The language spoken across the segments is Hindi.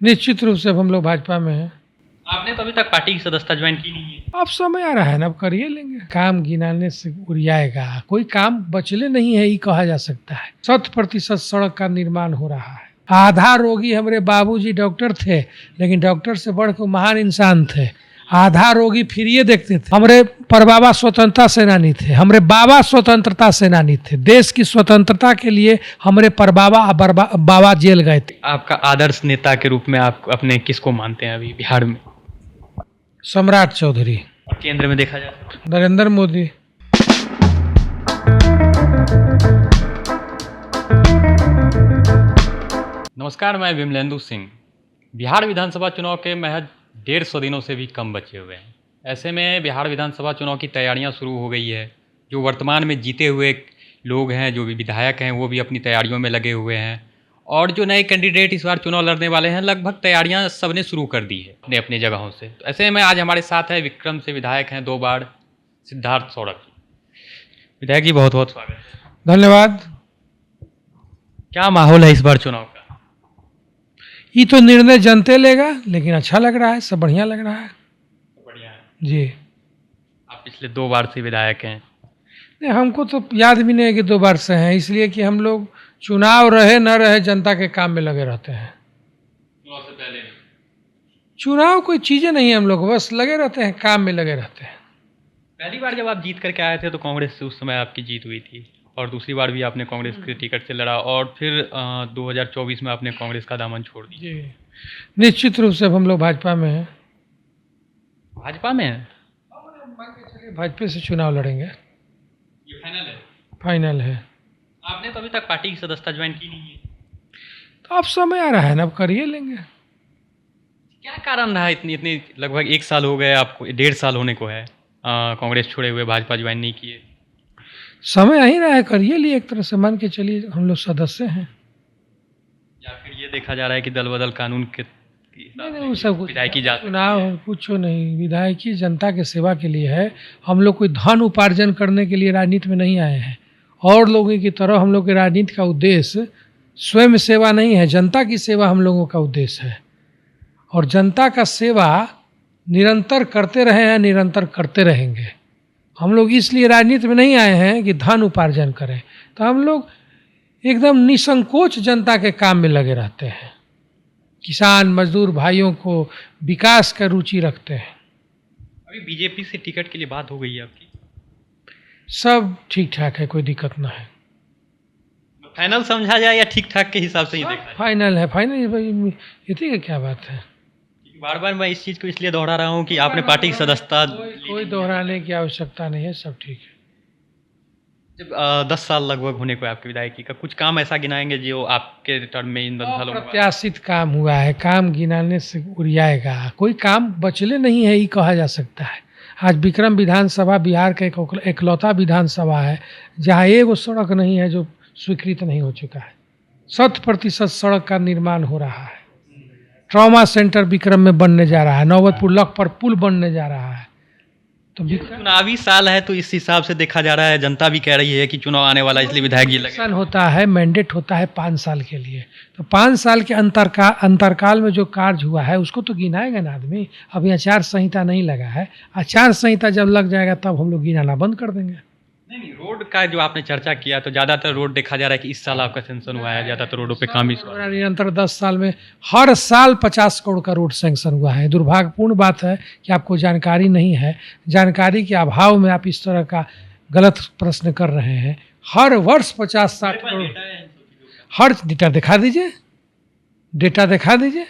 निश्चित रूप से अब हम लोग भाजपा में हैं। आपने तो अभी तक पार्टी की सदस्यता ज्वाइन की नहीं है। अब समय आ रहा है ना, अब करिए लेंगे। काम गिनाने से उड़ियाएगा, कोई काम बचले नहीं है ये कहा जा सकता है। 100% सड़क का निर्माण हो रहा है। आधा रोगी हमारे बाबूजी डॉक्टर थे, लेकिन डॉक्टर से बढ़कर महान इंसान थे। आधा रोगी फिर ये देखते थे। हमारे परबाबा स्वतंत्रता सेनानी थे, हमारे बाबा स्वतंत्रता सेनानी थे। देश की स्वतंत्रता के लिए हमारे परबाबा बाबा जेल गए थे। आपका आदर्श नेता के रूप में आप अपने किसको मानते हैं अभी बिहार में सम्राट चौधरी। और केंद्र में देखा जाए नरेंद्र मोदी। नमस्कार, मैं विमलेंदु सिंह। बिहार विधानसभा चुनाव के महज 150 दिनों से भी कम बचे हुए हैं। ऐसे में बिहार विधानसभा चुनाव की तैयारियां शुरू हो गई है। जो वर्तमान में जीते हुए लोग हैं, जो भी विधायक हैं, वो भी अपनी तैयारियों में लगे हुए हैं। और जो नए कैंडिडेट इस बार चुनाव लड़ने वाले हैं, लगभग तैयारियां सबने शुरू कर दी है अपने अपने जगहों से। तो ऐसे में आज हमारे साथ है विक्रम से विधायक हैं 2 बार, सिद्धार्थ सौरभ। विधायक जी, बहुत बहुत स्वागत है। धन्यवाद। क्या माहौल है इस बार चुनाव का? ये तो निर्णय जनते लेगा, लेकिन अच्छा लग रहा है, सब बढ़िया लग रहा है। बढ़िया है। जी। आप पिछले 2 बार से विधायक हैं। नहीं, हमको तो याद भी नहीं है कि 2 बार से हैं, इसलिए कि हम लोग चुनाव रहे न रहे जनता के काम में लगे रहते हैं। चुनाव से पहले नहीं। चुनाव कोई चीज़ें नहीं है, हम लोग बस लगे रहते हैं, काम में लगे रहते हैं। पहली बार जब आप जीत करके आए थे तो कांग्रेस से उस समय आपकी जीत हुई थी, और दूसरी बार भी आपने कांग्रेस के टिकट से लड़ा, और फिर 2024 में आपने कांग्रेस का दामन छोड़ दिया। जी, निश्चित रूप से अब हम लोग भाजपा में हैं। भाजपा में है? चलिए, भाजपा से चुनाव लड़ेंगे। ये फाइनल है? फाइनल है। आपने तो अभी तक पार्टी की सदस्यता ज्वाइन की नहीं है। तो अब समय आ रहा है ना, अब करिए लेंगे। क्या कारण रहा इतनी इतनी लगभग 1 साल हो गए आपको, 1.5 साल होने को है कांग्रेस छोड़े हुए, भाजपा ज्वाइन नहीं किए? समय आ ही रहा है, करिए लिए। एक तरह से मान के चलिए हम लोग सदस्य हैं। या फिर ये देखा जा रहा है कि दल बदल कानून के नहीं, वो सब कुछ विधायकी जात चुनाव कुछ नहीं। विधायकी जनता के सेवा के लिए है। हम लोग कोई धन उपार्जन करने के लिए राजनीति में नहीं आए हैं। और लोगों की तरह हम लोग के राजनीति का उद्देश्य स्वयं सेवा नहीं है, जनता की सेवा हम लोगों का उद्देश्य है। और जनता का सेवा निरंतर करते रहे हैं, निरंतर करते रहेंगे। हम लोग इसलिए राजनीति में नहीं आए हैं कि धन उपार्जन करें। तो हम लोग एकदम निसंकोच जनता के काम में लगे रहते हैं। किसान मजदूर भाइयों को विकास का रुचि रखते हैं। अभी बीजेपी से टिकट के लिए बात हो गई है आपकी? सब ठीक ठाक है, कोई दिक्कत ना है। फाइनल समझा जाए या ठीक ठाक के हिसाब से ही देखा जाए? फाइनल है, फाइनल है भाई, इतनी का क्या बात है। बार बार मैं इस चीज़ को इसलिए दोहरा रहा हूँ कि आपने पार्टी की सदस्यता कोई दोहराने की आवश्यकता नहीं है, सब ठीक है। जब 10 साल लगभग होने को है आपकी विधायकी का, कुछ काम ऐसा गिनाएंगे जो आपके टर्म में इन 10 सालों में हुआ? प्रत्याशित काम हुआ है, काम गिनाने से उड़ियाएगा, कोई काम बचले नहीं है ये कहा जा सकता है। आज विक्रम विधानसभा बिहार का एकलौता विधानसभा है जहाँ एगो सड़क नहीं है जो स्वीकृत नहीं हो चुका है। 100% सड़क का निर्माण हो रहा है। ट्रॉमा सेंटर विक्रम में बनने जा रहा है, नौबतपुर लक पर पुल बनने जा रहा है। तो चुनावी साल है तो इस हिसाब से देखा जा रहा है, जनता भी कह रही है कि चुनाव आने वाला, इसलिए विधायक जी लगे। होता है, मैंडेट होता है 5 साल के लिए। तो 5 साल के अंतरकाल में जो कार्य हुआ है उसको तो गिनाएगा ना आदमी। अभी आचार संहिता नहीं लगा है, आचार संहिता जब लग जाएगा तब हम लोग गिनाना बंद कर देंगे। नहीं, रोड का जो आपने चर्चा किया तो ज़्यादातर रोड देखा जा रहा है कि इस साल आपका सेंक्शन हुआ है, ज़्यादातर रोडों पे काम इस बार निरंतर 10 साल में हर साल 50 करोड़ का रोड सैंक्शन हुआ है। दुर्भाग्यपूर्ण बात है कि आपको जानकारी नहीं है। जानकारी के अभाव में आप इस तरह का गलत प्रश्न कर रहे हैं। हर वर्ष 50-60 करोड़, हर डेटा दिखा दीजिए, डेटा दिखा दीजिए।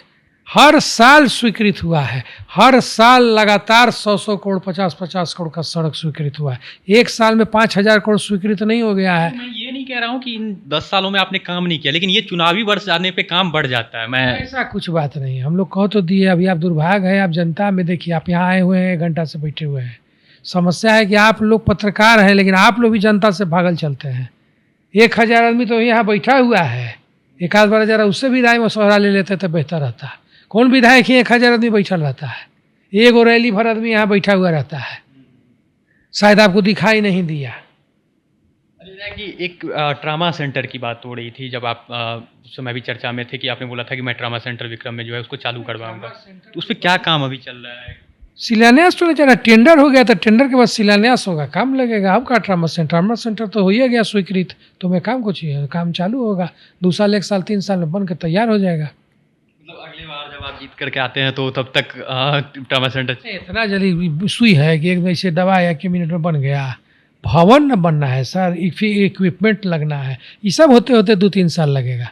हर साल स्वीकृत हुआ है, हर साल लगातार 100 करोड़ 50 करोड़ का सड़क स्वीकृत हुआ है। एक साल में 5000 करोड़ स्वीकृत नहीं हो गया है। मैं ये नहीं कह रहा हूँ कि इन 10 सालों में आपने काम नहीं किया, लेकिन ये चुनावी वर्ष जाने पे काम बढ़ जाता है। मैं ऐसा कुछ बात नहीं है, हम लोग कहो तो दिए। अभी आप दुर्भाग्य है, आप जनता में देखिए, आप यहाँ आए हुए हैं, 1 घंटा से बैठे हुए हैं। समस्या है कि आप लोग पत्रकार हैं, लेकिन आप लोग भी जनता से भागल चलते हैं। 1000 आदमी तो यहाँ बैठा हुआ है, 1-2 बार जरा उससे भी राय मशवरा ले लेते तो बेहतर रहता। कौन विधायक ही 1000 आदमी बैठल रहता है? एगो रैली भर आदमी यहाँ बैठा हुआ रहता है। शायद आपको दिखाई नहीं दिया। विधायक जी, एक ट्रामा सेंटर की बात हो रही थी जब आप उस समय भी चर्चा में थे कि आपने बोला था कि मैं ट्रामा सेंटर विक्रम में जो है उसको चालू करवाऊंगा, तो उस पर क्या काम अभी चल रहा है? शिलान्यास तो नहीं चला, टेंडर हो गया था, टेंडर के बाद शिलान्यास होगा, काम लगेगा। अब का ट्रामा सेंटर तो हो ही गया स्वीकृत, तो मैं काम को चाहिए, काम चालू होगा 2 साल 1 साल 3 साल में बन के तैयार हो जाएगा। मतलब अगली बार जब आप जीत करके आते हैं तो तब तक ट्रामा सेंटर इतना जल्दी सुई है कि एक ऐसे दवा या 1 मिनट में बन गया। भवन न बनना है सर, इक्विपमेंट लगना है, ये सब होते होते 2-3 साल लगेगा।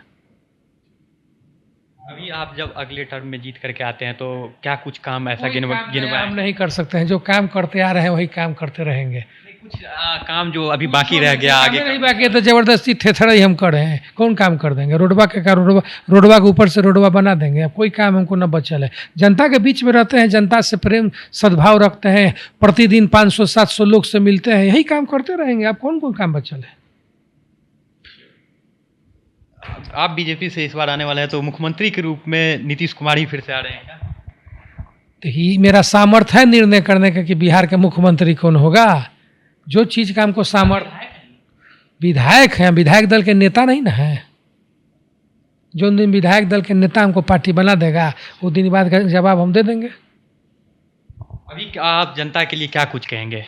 अभी आप जब अगले टर्म में जीत करके आते हैं तो क्या कुछ काम ऐसा कोई काम नया गिनवाएं? हम नहीं कर सकते हैं, जो काम करते आ रहे हैं वही काम करते रहेंगे। कुछ काम जो अभी बाकी रह गया आगे नहीं बाकी है तो जबरदस्ती थेथड़ा ही हम कर रहे हैं, कौन काम कर देंगे? रोडवा के का रोडवा के ऊपर से रोडवा बना देंगे, अब कोई काम हमको न बचल है। जनता के बीच में रहते हैं, जनता से प्रेम सद्भाव रखते हैं, प्रतिदिन 500-700 लोग से मिलते हैं, यही काम करते रहेंगे। अब कौन कौन काम बचल है? आप बीजेपी से इस बार आने वाले हैं तो मुख्यमंत्री के रूप में नीतीश कुमार ही फिर से आ रहे हैं क्या? तो ही मेरा सामर्थ्य है निर्णय करने का कि बिहार के मुख्यमंत्री कौन होगा। जो चीज़ का हमको सामर्थ्य है, विधायक हैं, विधायक दल के नेता नहीं ना है। जो दिन विधायक दल के नेता हमको पार्टी बना देगा, वो दिन बाद का जवाब हम दे देंगे। अभी आप जनता के लिए क्या कुछ कहेंगे?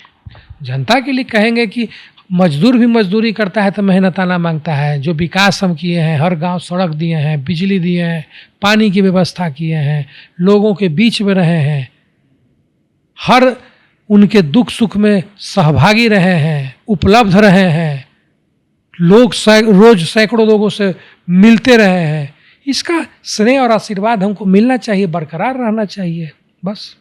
जनता के लिए कहेंगे कि मजदूर भी मजदूरी करता है तो मेहनताना मांगता है। जो विकास हम किए हैं, हर गांव सड़क दिए हैं, बिजली दिए हैं, पानी की व्यवस्था किए हैं, लोगों के बीच में रहे हैं, हर उनके दुख सुख में सहभागी रहे हैं, उपलब्ध रहे हैं, लोग रोज सैकड़ों लोगों से मिलते रहे हैं। इसका स्नेह और आशीर्वाद हमको मिलना चाहिए, बरकरार रहना चाहिए, बस।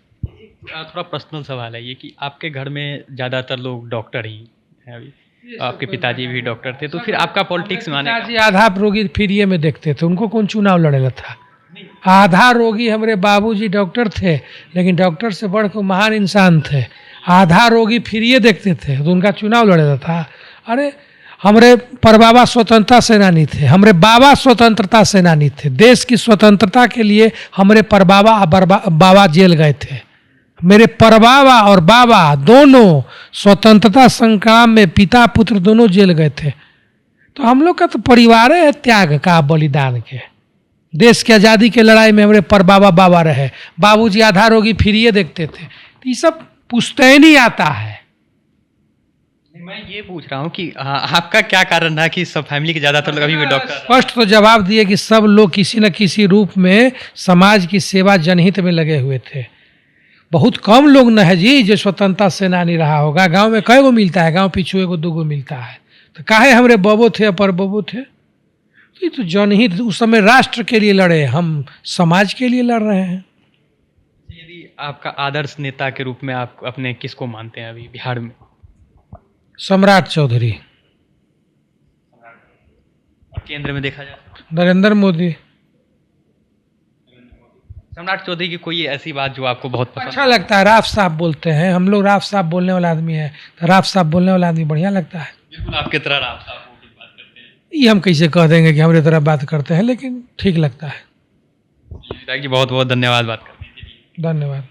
थोड़ा पर्सनल सवाल है ये कि आपके घर में ज़्यादातर लोग डॉक्टर ही हैं अभी, आपके पिताजी भी डॉक्टर थे, तो फिर आपका पॉलिटिक्स में आने पिताजी आधा रोगी फ्री में देखते थे, उनको कौन चुनाव लड़ेला था? आधा रोगी हमारे बाबूजी डॉक्टर थे, लेकिन डॉक्टर से बढ़कर महान इंसान थे। आधा रोगी फ्री देखते थे तो उनका चुनाव लड़ेला था? अरे हमारे परबाबा स्वतंत्रता सेनानी थे, हमारे बाबा स्वतंत्रता सेनानी थे। देश की स्वतंत्रता के लिए हमारे परबाबा बाबा जेल गए थे। मेरे परबाबा और बाबा दोनों स्वतंत्रता संग्राम में पिता पुत्र दोनों जेल गए थे। तो हम लोग का तो परिवार है त्याग का, बलिदान के। देश की आज़ादी के लड़ाई में हमारे परबाबा बाबा रहे, बाबूजी आधा रोगी फ्री देखते थे। तो ये सब पुश्तैनी आता है। मैं ये पूछ रहा हूँ कि आपका क्या कारण रहा कि सब फैमिली के ज़्यादातर लोग अभी भी डॉक्टर? स्पष्ट तो जवाब दिए कि सब लोग किसी न किसी रूप में समाज की सेवा जनहित में लगे हुए थे। बहुत कम लोग न है जी जो स्वतंत्रता सेनानी रहा होगा। गांव में कई गो मिलता है, गांव पीछू 1-2 मिलता है, तो काहे हमारे बबो थे अपर बबो थे? तो ये तो जनहित, उस समय राष्ट्र के लिए लड़े, हम समाज के लिए लड़ रहे हैं। यदि आपका आदर्श नेता के रूप में आप अपने किसको मानते हैं अभी बिहार में? सम्राट चौधरी। और केंद्र में देखा जाए नरेंद्र मोदी। सम्राट चौधरी की कोई ऐसी बात जो आपको बहुत पसंद? अच्छा लगता है, राफ साफ बोलते हैं। हम लोग राफ साफ बोलने वाला आदमी है, तो राफ साफ बोलने वाला आदमी बढ़िया लगता है। बिल्कुल आपके तरह आप साफ होकर बात करते हैं। ये हम कैसे कह देंगे कि हमारे तरह बात करते हैं, लेकिन ठीक लगता है। विधायक जी बहुत बहुत धन्यवाद बात करने के लिए। धन्यवाद।